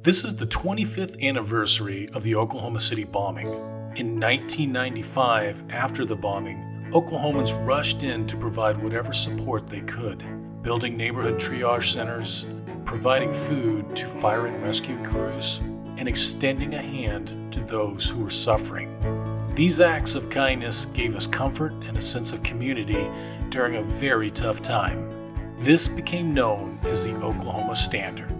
This is the 25th anniversary of the Oklahoma City bombing. In 1995, after the bombing, Oklahomans rushed in to provide whatever support they could, building neighborhood triage centers, providing food to fire and rescue crews, and extending a hand to those who were suffering. These acts of kindness gave us comfort and a sense of community during a very tough time. This became known as the Oklahoma Standard.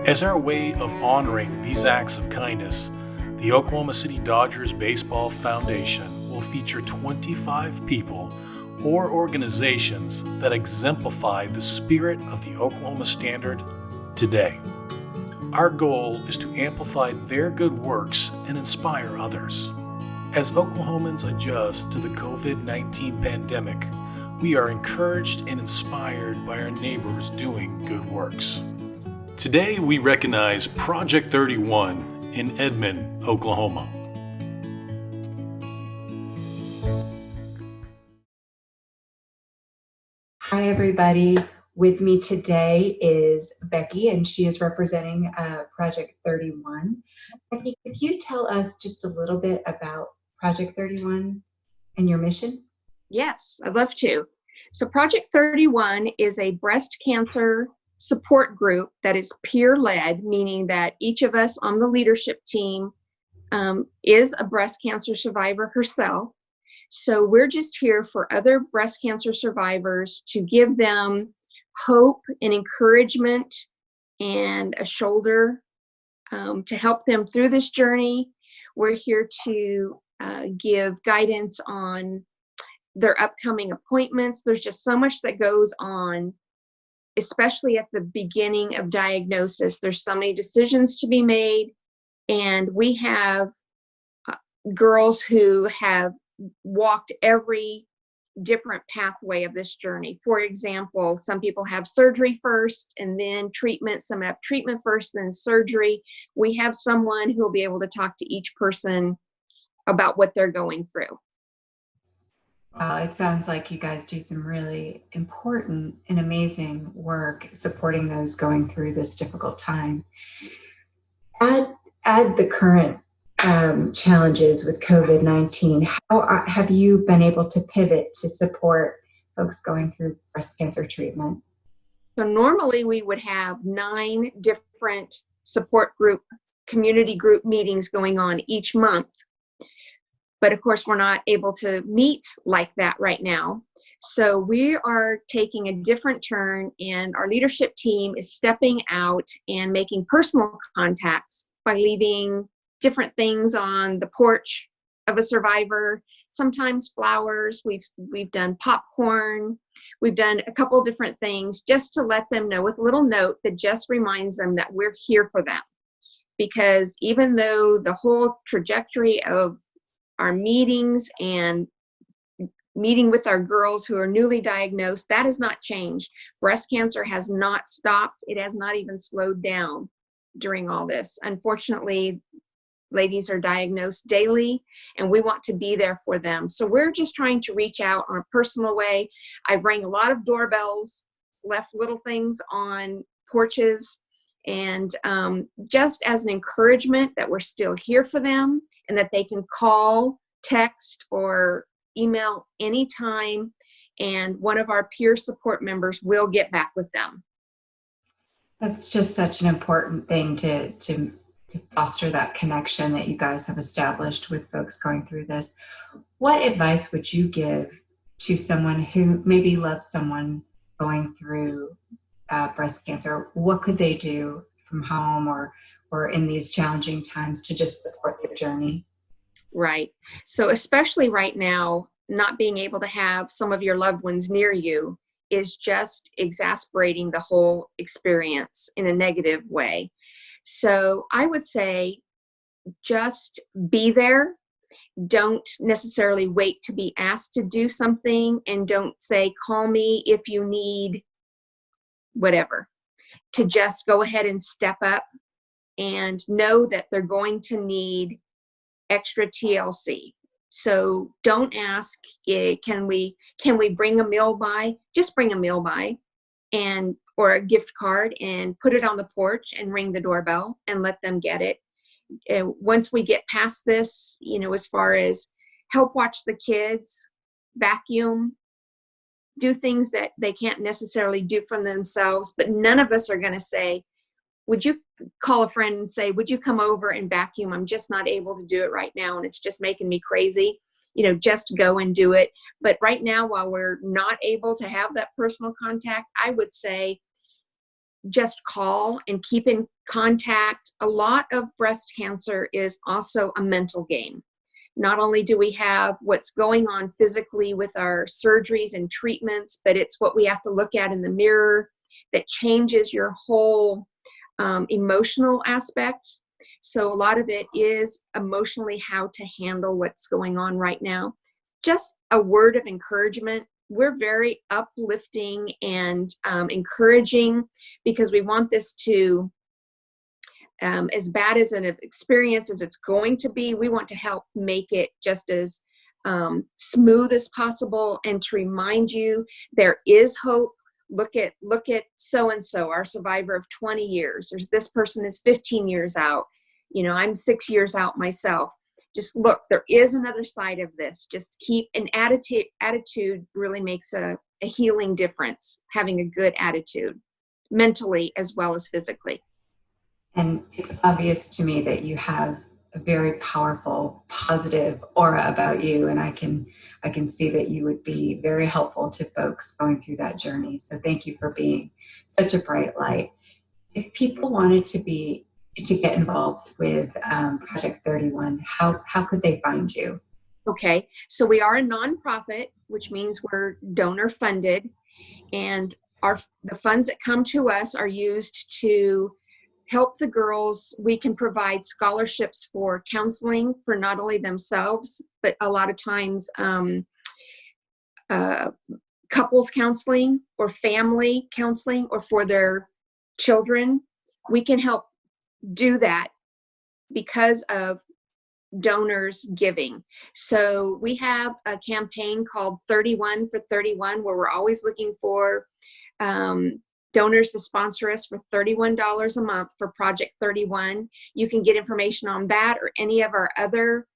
As our way of honoring these acts of kindness, the Oklahoma City Dodgers Baseball Foundation will feature 25 people or organizations that exemplify the spirit of the Oklahoma Standard today. Our goal is to amplify their good works and inspire others. As Oklahomans adjust to the COVID-19 pandemic, we are encouraged and inspired by our neighbors doing good works. Today, we recognize Project 31 in Edmond, Oklahoma. Hi, everybody. With me today is Becky, and she is representing Project 31. Becky, could you tell us just a little bit about Project 31 and your mission? Yes, I'd love to. So Project 31 is a breast cancer support group that is peer-led, meaning that each of us on the leadership team is a breast cancer survivor herself. So we're just here for other breast cancer survivors to give them hope and encouragement and a shoulder to help them through this journey. We're here to give guidance on their upcoming appointments. There's just so much that goes on, especially at the beginning of diagnosis. There's so many decisions to be made, and we have girls who have walked every different pathway of this journey. For example, some people have surgery first and then treatment. Some have treatment first, then surgery. We have someone who will be able to talk to each person about what they're going through. It sounds like you guys do some really important and amazing work supporting those going through this difficult time. Add the current challenges with COVID-19. How have you been able to pivot to support folks going through breast cancer treatment? So normally we would have 9 different support group, community group meetings going on each month. But of course, we're not able to meet like that right now. So we are taking a different turn, and our leadership team is stepping out and making personal contacts by leaving different things on the porch of a survivor, sometimes flowers. We've done popcorn. We've done a couple different things just to let them know, with a little note that just reminds them that we're here for them. Because even though the whole trajectory of our meetings and meeting with our girls who are newly diagnosed, that has not changed. Breast cancer has not stopped. It has not even slowed down during all this. Unfortunately, ladies are diagnosed daily, and we want to be there for them. So we're just trying to reach out on a personal way. I rang a lot of doorbells, left little things on porches, and just as an encouragement that we're still here for them, and that they can call, text, or email anytime, and one of our peer support members will get back with them. That's just such an important thing to foster that connection that you guys have established with folks going through this. What advice would you give to someone who maybe loves someone going through breast cancer? What could they do from home or in these challenging times to just support their journey? Right. So especially right now, not being able to have some of your loved ones near you is just exasperating the whole experience in a negative way. So I would say just be there. Don't necessarily wait to be asked to do something, and don't say, call me if you need whatever. To just go ahead and step up and know that they're going to need extra TLC. So don't ask, can we bring a meal by? Just bring a meal by. and or a gift card and put it on the porch and ring the doorbell and let them get it. Once we get past this, as far as help watch the kids, vacuum, do things that they can't necessarily do from themselves, but none of us are going to say, would you call a friend and say, would you come over and vacuum? I'm just not able to do it right now, and it's just making me crazy. Just go and do it. But right now, while we're not able to have that personal contact, I would say just call and keep in contact. A lot of breast cancer is also a mental game. Not only do we have what's going on physically with our surgeries and treatments, but it's what we have to look at in the mirror that changes your whole emotional aspect. So a lot of it is emotionally how to handle what's going on right now. Just a word of encouragement. We're very uplifting and encouraging, because we want this to, as bad as an experience as it's going to be, we want to help make it just as smooth as possible, and to remind you there is hope. Look at so-and-so, our survivor of 20 years. This person is 15 years out. I'm 6 years out myself. Just look, there is another side of this. Just keep an attitude really makes a healing difference, having a good attitude, mentally as well as physically. And it's obvious to me that you have a very powerful, positive aura about you, and I can see that you would be very helpful to folks going through that journey. So thank you for being such a bright light. If people wanted to get involved with Project 31, how could they find you? Okay, so we are a nonprofit, which means we're donor funded, and the funds that come to us are used to help the girls. We can provide scholarships for counseling for not only themselves, but a lot of times couples counseling or family counseling, or for their children. We can help do that because of donors giving. So we have a campaign called 31 for 31, where we're always looking for donors to sponsor us for $31 a month for Project 31. You can get information on that or any of our other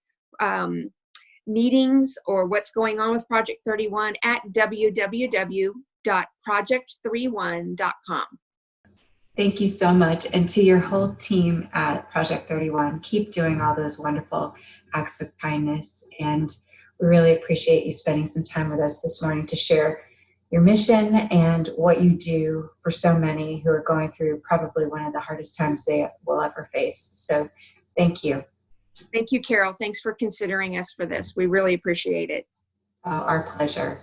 meetings or what's going on with Project 31 at www.project31.com. Thank you so much. And to your whole team at Project 31, keep doing all those wonderful acts of kindness. And we really appreciate you spending some time with us this morning to share your mission and what you do for so many who are going through probably one of the hardest times they will ever face. So thank you. Thank you, Carol. Thanks for considering us for this. We really appreciate it. Our pleasure.